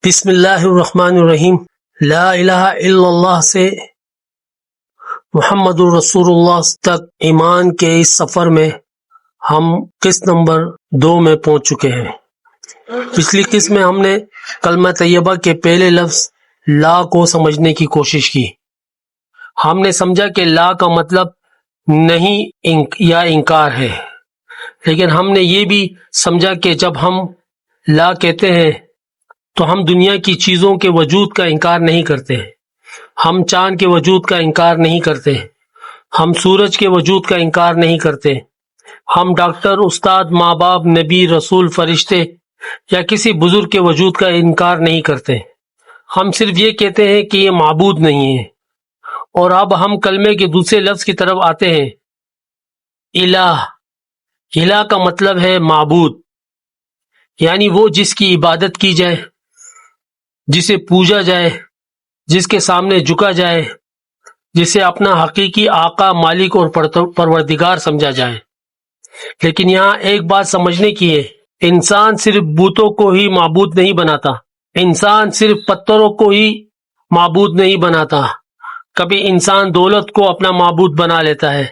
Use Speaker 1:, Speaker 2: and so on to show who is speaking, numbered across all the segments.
Speaker 1: بسم اللہ الرحمن الرحیم۔ لا الہ الا اللہ سے محمد الرسول اللہ تک ایمان کے اس سفر میں ہم قسط نمبر 2 میں پہنچ چکے ہیں۔ پچھلی قسط میں ہم نے کلمہ طیبہ کے پہلے لفظ لا کو سمجھنے کی کوشش کی۔ ہم نے سمجھا کہ لا کا مطلب نہیں یا انکار ہے، لیکن ہم نے یہ بھی سمجھا کہ جب ہم لا کہتے ہیں تو ہم دنیا کی چیزوں کے وجود کا انکار نہیں کرتے ہیں، ہم چاند کے وجود کا انکار نہیں کرتے، ہم سورج کے وجود کا انکار نہیں کرتے، ہم ڈاکٹر، استاد، ماں باپ، نبی، رسول، فرشتے یا کسی بزرگ کے وجود کا انکار نہیں کرتے۔ ہم صرف یہ کہتے ہیں کہ یہ معبود نہیں ہے۔ اور اب ہم کلمے کے دوسرے لفظ کی طرف آتے ہیں، الہ۔ الہ کا مطلب ہے معبود، یعنی وہ جس کی عبادت کی جائے، جسے پوجا جائے، جس کے سامنے جھکا جائے، جسے اپنا حقیقی آقا، مالک اور پروردگار سمجھا جائے۔ لیکن یہاں ایک بات سمجھنے کی ہے، انسان صرف بتوں کو ہی معبود نہیں بناتا، انسان صرف پتھروں کو ہی معبود نہیں بناتا۔ کبھی انسان دولت کو اپنا معبود بنا لیتا ہے،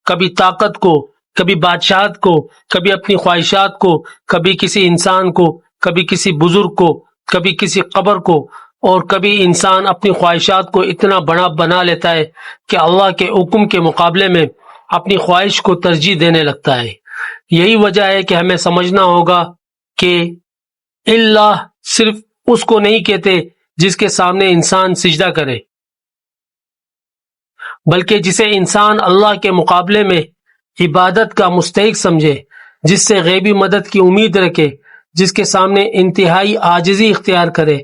Speaker 1: کبھی طاقت کو، کبھی بادشاہت کو، کبھی اپنی خواہشات کو، کبھی کسی انسان کو، کبھی کسی بزرگ کو، کبھی کسی قبر کو، اور کبھی انسان اپنی خواہشات کو اتنا بڑا بنا لیتا ہے کہ اللہ کے حکم کے مقابلے میں اپنی خواہش کو ترجیح دینے لگتا ہے۔ یہی وجہ ہے کہ ہمیں سمجھنا ہوگا کہ اللہ صرف اس کو نہیں کہتے جس کے سامنے انسان سجدہ کرے، بلکہ جسے انسان اللہ کے مقابلے میں عبادت کا مستحق سمجھے، جس سے غیبی مدد کی امید رکھے، جس کے سامنے انتہائی عاجزی اختیار کرے،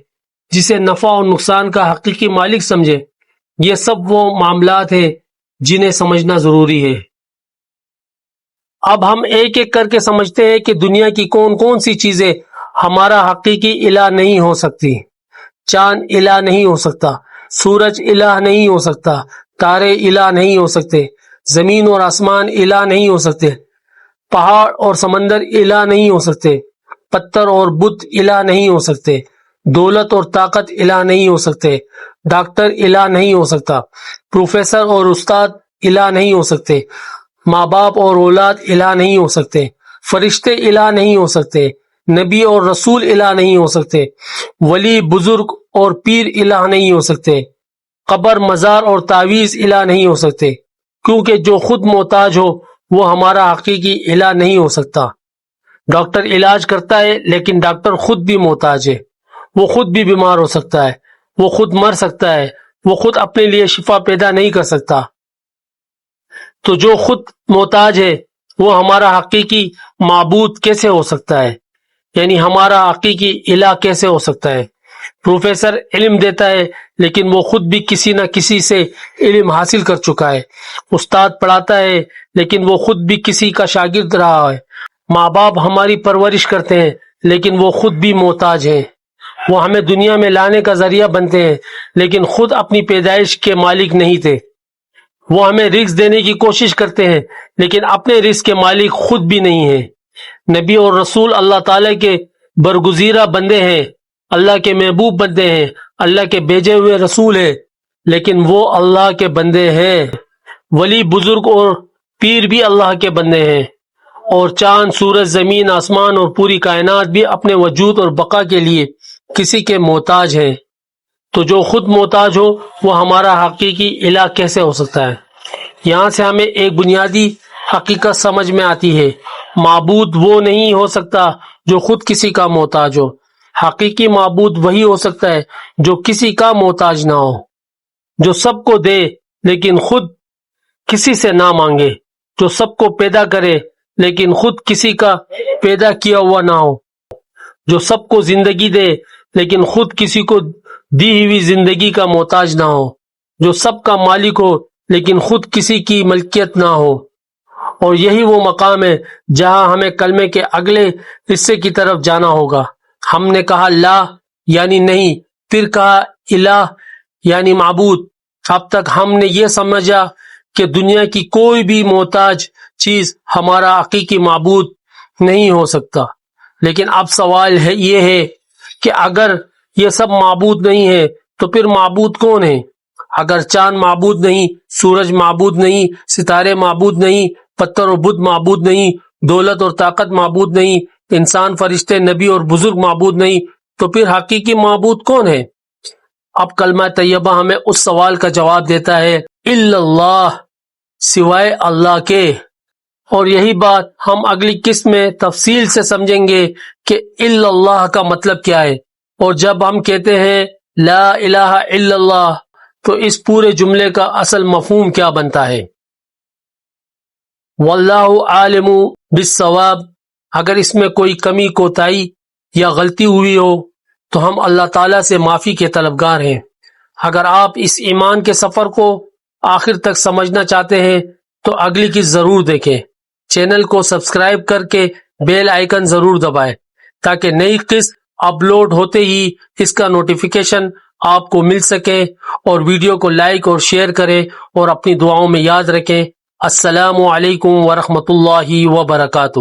Speaker 1: جسے نفع اور نقصان کا حقیقی مالک سمجھے۔ یہ سب وہ معاملات ہیں جنہیں سمجھنا ضروری ہے۔ اب ہم ایک ایک کر کے سمجھتے ہیں کہ دنیا کی کون کون سی چیزیں ہمارا حقیقی الہ نہیں ہو سکتی۔ چاند الہ نہیں ہو سکتا، سورج الہ نہیں ہو سکتا، تارے الہ نہیں ہو سکتے، زمین اور آسمان الہ نہیں ہو سکتے، پہاڑ اور سمندر الہ نہیں ہو سکتے، پتھر اور بت الہ نہیں ہو سکتے، دولت اور طاقت الہ نہیں ہو سکتے، ڈاکٹر الہ نہیں ہو سکتا، پروفیسر اور استاد الہ نہیں ہو سکتے، ماں باپ اور اولاد الہ نہیں ہو سکتے، فرشتے الہ نہیں ہو سکتے، نبی اور رسول الہ نہیں ہو سکتے، ولی، بزرگ اور پیر الہ نہیں ہو سکتے، قبر، مزار اور تعویذ الہ نہیں ہو سکتے، کیونکہ جو خود محتاج ہو وہ ہمارا حقیقی الہ نہیں ہو سکتا۔ ڈاکٹر علاج کرتا ہے، لیکن ڈاکٹر خود بھی محتاج ہے، وہ خود بھی بیمار ہو سکتا ہے، وہ خود مر سکتا ہے، وہ خود اپنے لیے شفا پیدا نہیں کر سکتا۔ تو جو خود محتاج ہے وہ ہمارا حقیقی معبود کیسے ہو سکتا ہے؟ یعنی ہمارا حقیقی الہ کیسے ہو سکتا ہے؟ پروفیسر علم دیتا ہے، لیکن وہ خود بھی کسی نہ کسی سے علم حاصل کر چکا ہے۔ استاد پڑھاتا ہے، لیکن وہ خود بھی کسی کا شاگرد رہا ہے۔ ماں باپ ہماری پرورش کرتے ہیں، لیکن وہ خود بھی محتاج ہیں۔ وہ ہمیں دنیا میں لانے کا ذریعہ بنتے ہیں، لیکن خود اپنی پیدائش کے مالک نہیں تھے۔ وہ ہمیں رزق دینے کی کوشش کرتے ہیں، لیکن اپنے رزق کے مالک خود بھی نہیں ہیں۔ نبی اور رسول اللہ تعالیٰ کے برگزیدہ بندے ہیں، اللہ کے محبوب بندے ہیں، اللہ کے بھیجے ہوئے رسول ہیں، لیکن وہ اللہ کے بندے ہیں۔ ولی، بزرگ اور پیر بھی اللہ کے بندے ہیں، اور چاند، سورج، زمین، آسمان اور پوری کائنات بھی اپنے وجود اور بقا کے لیے کسی کے محتاج ہیں۔ تو جو خود محتاج ہو وہ ہمارا حقیقی الہ کیسے ہو سکتا ہے؟ یہاں سے ہمیں ایک بنیادی حقیقت سمجھ میں آتی ہے، معبود وہ نہیں ہو سکتا جو خود کسی کا محتاج ہو۔ حقیقی معبود وہی ہو سکتا ہے جو کسی کا محتاج نہ ہو، جو سب کو دے لیکن خود کسی سے نہ مانگے، جو سب کو پیدا کرے لیکن خود کسی کا پیدا کیا ہوا نہ ہو، جو سب کو زندگی دے لیکن خود کسی کو دی ہوئی زندگی کا محتاج نہ ہو، جو سب کا مالک ہو لیکن خود کسی کی ملکیت نہ ہو۔ اور یہی وہ مقام ہے جہاں ہمیں کلمے کے اگلے حصے کی طرف جانا ہوگا۔ ہم نے کہا لا یعنی نہیں، پھر کہا الہ یعنی معبود۔ اب تک ہم نے یہ سمجھا کہ دنیا کی کوئی بھی محتاج چیز ہمارا حقیقی معبود نہیں ہو سکتا، لیکن اب سوال یہ ہے کہ اگر یہ سب معبود نہیں ہے تو پھر معبود کون ہے؟ اگر چاند معبود نہیں، سورج معبود نہیں، ستارے معبود نہیں، پتھر اور بت معبود نہیں، دولت اور طاقت معبود نہیں، انسان، فرشتے، نبی اور بزرگ معبود نہیں، تو پھر حقیقی معبود کون ہے؟ اب کلمہ طیبہ ہمیں اس سوال کا جواب دیتا ہے، الا اللہ، سوائے اللہ کے۔ اور یہی بات ہم اگلی قسط میں تفصیل سے سمجھیں گے کہ الا اللہ کا مطلب کیا ہے، اور جب ہم کہتے ہیں لا الہ الا اللہ تو اس پورے جملے کا اصل مفہوم کیا بنتا ہے۔ واللہ عالم بالصواب، اگر اس میں کوئی کمی کوتاہی یا غلطی ہوئی ہو تو ہم اللہ تعالیٰ سے معافی کے طلبگار ہیں۔ اگر آپ اس ایمان کے سفر کو آخر تک سمجھنا چاہتے ہیں تو اگلی قسط ضرور دیکھیں۔ چینل کو سبسکرائب کر کے بیل آئیکن ضرور دبائیں تاکہ نئی قسط اپلوڈ ہوتے ہی اس کا نوٹیفیکیشن آپ کو مل سکے، اور ویڈیو کو لائک اور شیئر کریں اور اپنی دعاؤں میں یاد رکھیں۔ السلام علیکم ورحمۃ اللہ وبرکاتہ۔